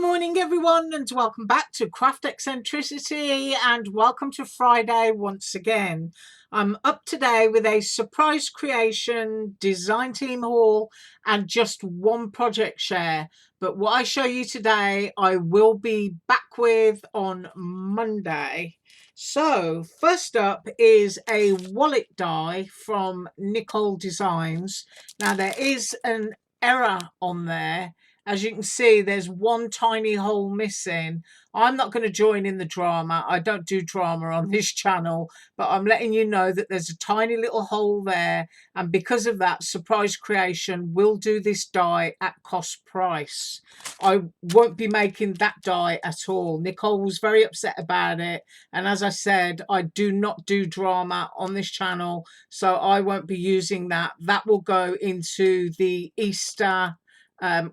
morning everyone, and welcome back to Craft Eccentricity, and welcome to Friday once again. I'm up today with a surprise creation, design team haul, and just one project share. But what I show you today I will be back with on Monday. So first up is a wallet die from Nicole Designs. Now there is an error on there. As you can see, there's one tiny hole missing. I'm not going to join in the drama. I don't do drama on this channel, but I'm letting you know that there's a tiny little hole there. And because of that, Surprise Creation will do this die at cost price. I won't be making that die at all. Nicole was very upset about it. And as I said, I do not do drama on this channel, so I won't be using that. That will go into the Easter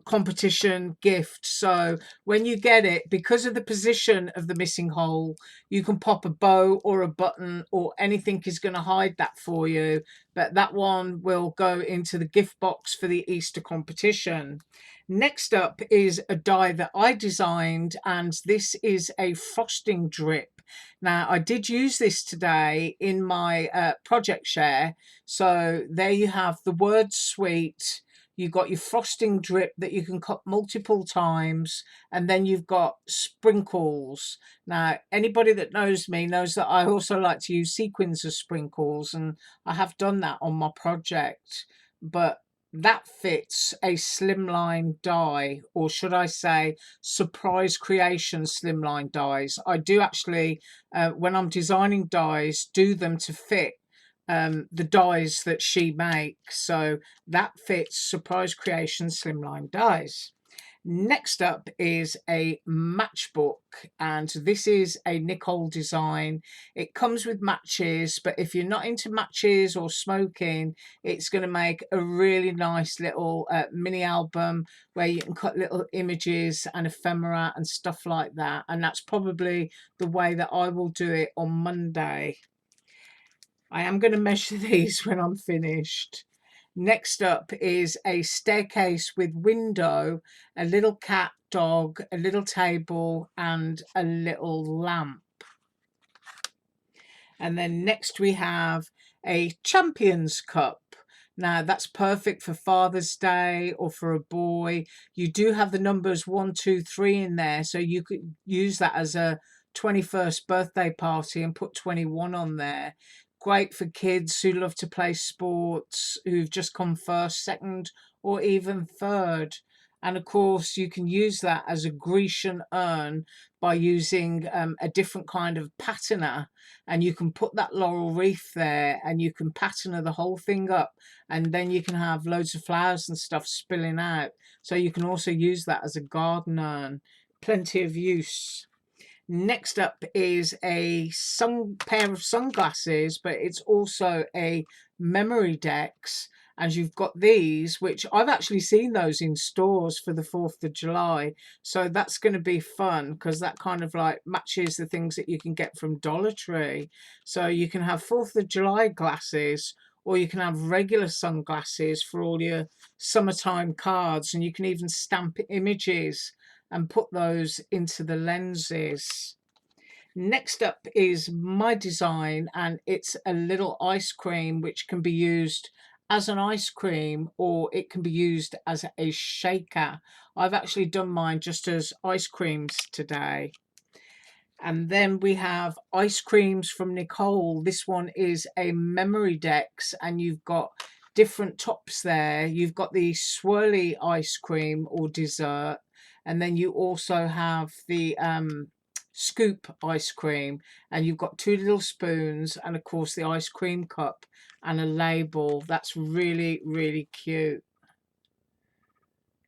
competition gift. So when you get it, because of the position of the missing hole, you can pop a bow or a button or anything is going to hide that for you, but that one will go into the gift box for the Easter competition. Next up is a die that I designed, and this is a frosting drip. Now I did use this today in my project share. So there you have the word sweet. You've got your frosting drip that you can cut multiple times, and then you've got sprinkles. Now, anybody that knows me knows that I also like to use sequins as sprinkles, and I have done that on my project. But that fits a slimline die, or should I say Surprise Creation slimline dies. I do actually, when I'm designing dies, do them to fit the dies that she makes. So that fits Surprise Creation slimline dies. Next up is a matchbook, and this is a Nicole design. It comes with matches, but if you're not into matches or smoking, it's going to make a really nice little mini album where you can cut little images and ephemera and stuff like that. And that's probably the way that I will do it on Monday. I am going to measure these when I'm finished. Next up is a staircase with window, a little cat, dog, a little table, and a little lamp. And then next we have a Champions Cup. Now that's perfect for Father's Day or for a boy. You do have the numbers 1, 2, 3 in there, so you could use that as a 21st birthday party and put 21 on there. Great for kids who love to play sports, who've just come first, second, or even third. And of course, you can use that as a Grecian urn by using a different kind of patterner. And you can put that laurel wreath there and you can patterner the whole thing up. And then you can have loads of flowers and stuff spilling out. So you can also use that as a garden urn. Plenty of use. Next up is a pair of sunglasses, but it's also a memory decks. And you've got these, which I've actually seen those in stores for the 4th of July. So that's going to be fun because that kind of like matches the things that you can get from Dollar Tree. So you can have 4th of July glasses, or you can have regular sunglasses for all your summertime cards. And you can even stamp images and put those into the lenses. Next up is my design, and it's a little ice cream which can be used as an ice cream or it can be used as a shaker. I've actually done mine just as ice creams today. And then we have ice creams from Nicole. This one is a memory decks, and you've got different tops there. You've got the swirly ice cream or dessert, and then you also have the scoop ice cream, and you've got 2 little spoons and of course the ice cream cup and a label. That's really, really cute.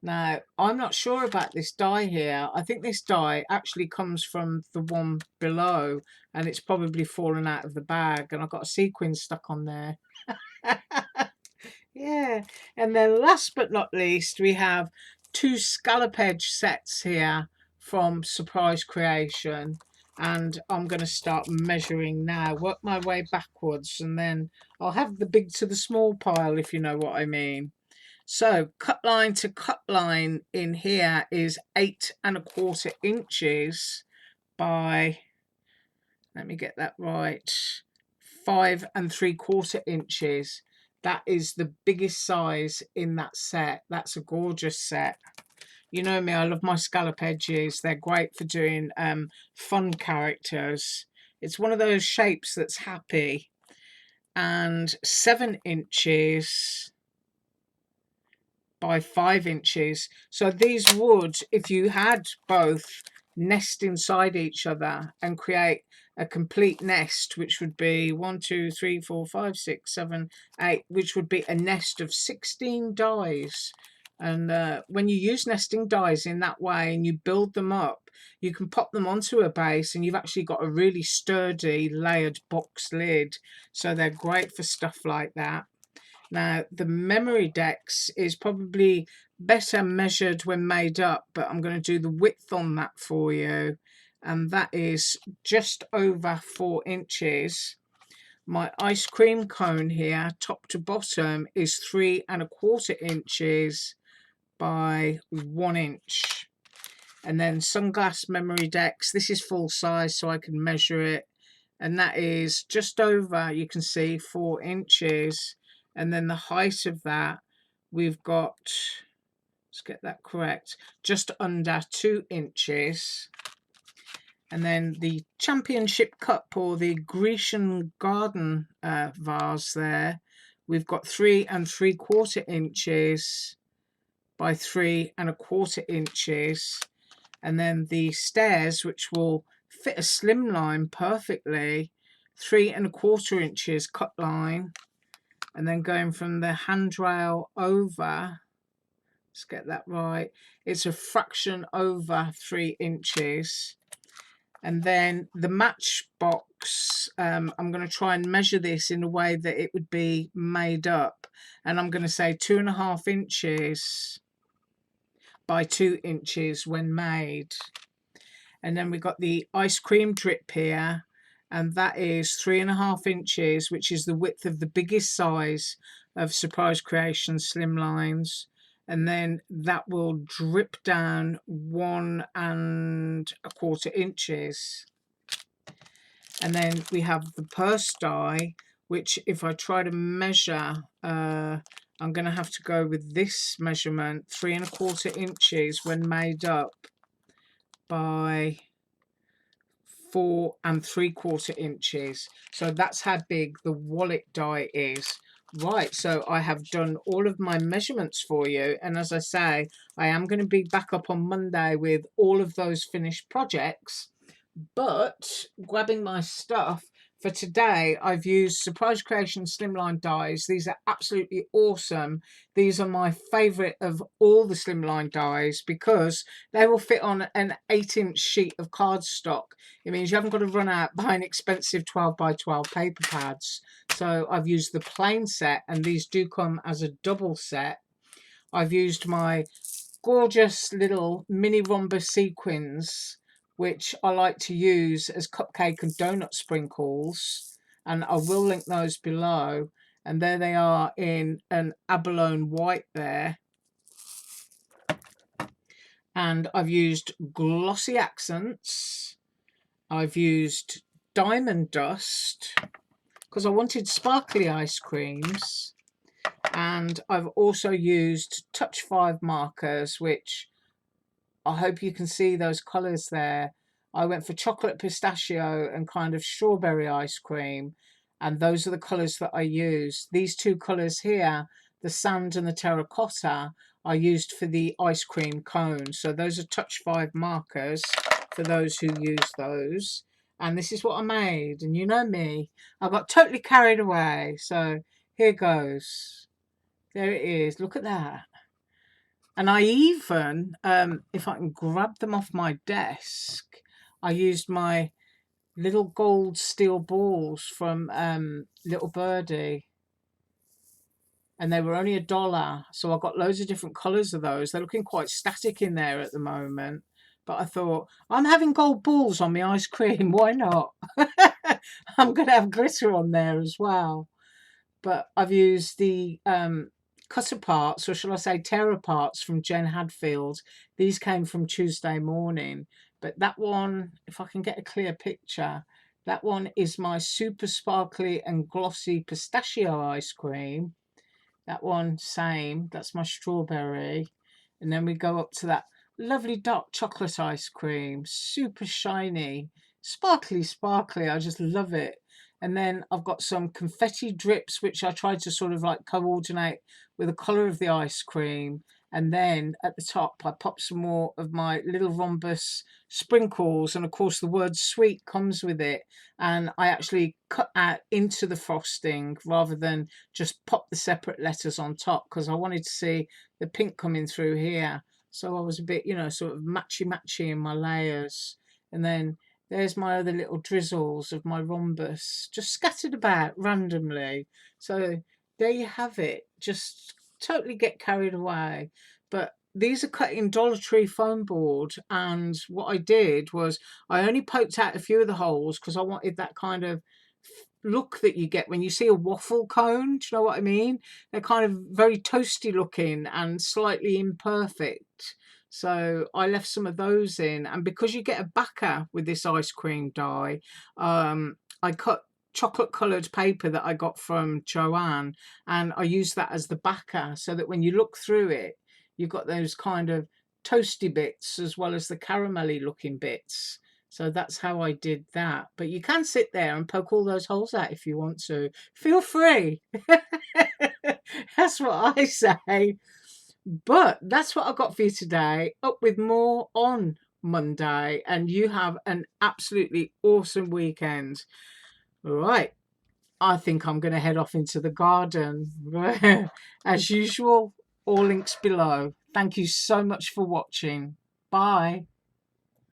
Now I'm not sure about this die here. I think this die actually comes from the one below, and it's probably fallen out of the bag, and I've got a sequin stuck on there. Yeah. And then last but not least, we have 2 scallop edge sets here from Surprise Creation, and I'm going to start measuring now, work my way backwards, and then I'll have the big to the small pile, if you know what I mean. So cut line to cut line in here is 8 1/4 inches by, let me get that right, 5 3/4 inches. That is the biggest size in that set. That's a gorgeous set. You know me, I love my scallop edges. They're great for doing fun characters. It's one of those shapes that's happy. And 7 inches by 5 inches. So these would, if you had both, nest inside each other and create a complete nest, which would be 1 2 3 4 5 6 7 8, which would be a nest of 16 dies. And when you use nesting dies in that way and you build them up, you can pop them onto a base and you've actually got a really sturdy layered box lid. So they're great for stuff like that. Now, the memory decks is probably better measured when made up, but I'm going to do the width on that for you. And that is just over 4 inches. My ice cream cone here, top to bottom, is 3 1/4 inches by 1 inch. And then sunglass memory decks, this is full size so I can measure it. And that is just over, you can see, 4 inches. And then the height of that, we've got, let's get that correct, just under 2 inches. And then the championship cup, or the Grecian garden vase there, we've got 3 3/4 inches by 3 1/4 inches. And then the stairs, which will fit a slimline perfectly, 3 1/4 inches cut line. And then going from the handrail over, let's get that right, it's a fraction over 3 inches. And then the matchbox, I'm going to try and measure this in a way that it would be made up. And I'm going to say 2.5 inches by 2 inches when made. And then we've got the ice cream drip here, and that is 3.5 inches, which is the width of the biggest size of Surprise Creation slimlines. And then that will drip down 1 1/4 inches. And then we have the purse die, which if I try to measure, I'm going to have to go with this measurement, 3 1/4 inches when made up by 4 3/4 inches. So that's how big the wallet die is. Right, so I have done all of my measurements for you, and as I say, I am going to be back up on Monday with all of those finished projects. But grabbing my stuff for today, I've used Surprise Creation slimline dies. These are absolutely awesome. These are my favorite of all the slimline dies because they will fit on an 8-inch sheet of cardstock. It means you haven't got to run out buying expensive 12 by 12 paper pads. So I've used the plain set, and these do come as a double set. I've used my gorgeous little mini rhombus sequins, which I like to use as cupcake and donut sprinkles, and I will link those below. And there they are in an abalone white there. And I've used glossy accents. I've used diamond dust because I wanted sparkly ice creams. And I've also used Touch 5 markers, which I hope you can see those colours there. I went for chocolate pistachio and kind of strawberry ice cream, and those are the colours that I used. These two colours here, the sand and the terracotta, are used for the ice cream cone. So those are Touch 5 markers for those who use those. And this is what I made. And you know me, I got totally carried away. So here goes. There it is. Look at that. And I even, if I can grab them off my desk, I used my little gold steel balls from Little Birdie. And they were only $1. So I got loads of different colours of those. They're looking quite static in there at the moment. But I thought, I'm having gold balls on my ice cream. Why not? I'm going to have glitter on there as well. But I've used the cut aparts, or shall I say tear aparts, from Jen Hadfield. These came from Tuesday morning. But that one, if I can get a clear picture, that one is my super sparkly and glossy pistachio ice cream. That one, same. That's my strawberry. And then we go up to that lovely dark chocolate ice cream, super shiny, sparkly, sparkly. I just love it. And then I've got some confetti drips, which I tried to sort of like coordinate with the colour of the ice cream. And then at the top, I pop some more of my little rhombus sprinkles. And of course, the word sweet comes with it. And I actually cut out into the frosting rather than just pop the separate letters on top, because I wanted to see the pink coming through here. So I was a bit, sort of matchy in my layers. And then there's my other little drizzles of my rhombus just scattered about randomly. So there you have it. Just totally get carried away. But these are cut in Dollar Tree foam board. And what I did was I only poked out a few of the holes because I wanted that kind of look that you get when you see a waffle cone. Do you know what I mean? They're kind of very toasty looking and slightly imperfect. So I left some of those in. And because you get a backer with this ice cream die, I cut chocolate coloured paper that I got from Joanne, and I used that as the backer so that when you look through it, you've got those kind of toasty bits as well as the caramelly looking bits. So that's how I did that. But you can sit there and poke all those holes out if you want to. Feel free. That's what I say. But that's what I've got for you today. Up with more on Monday. And you have an absolutely awesome weekend. All right. I think I'm going to head off into the garden. As usual, all links below. Thank you so much for watching. Bye.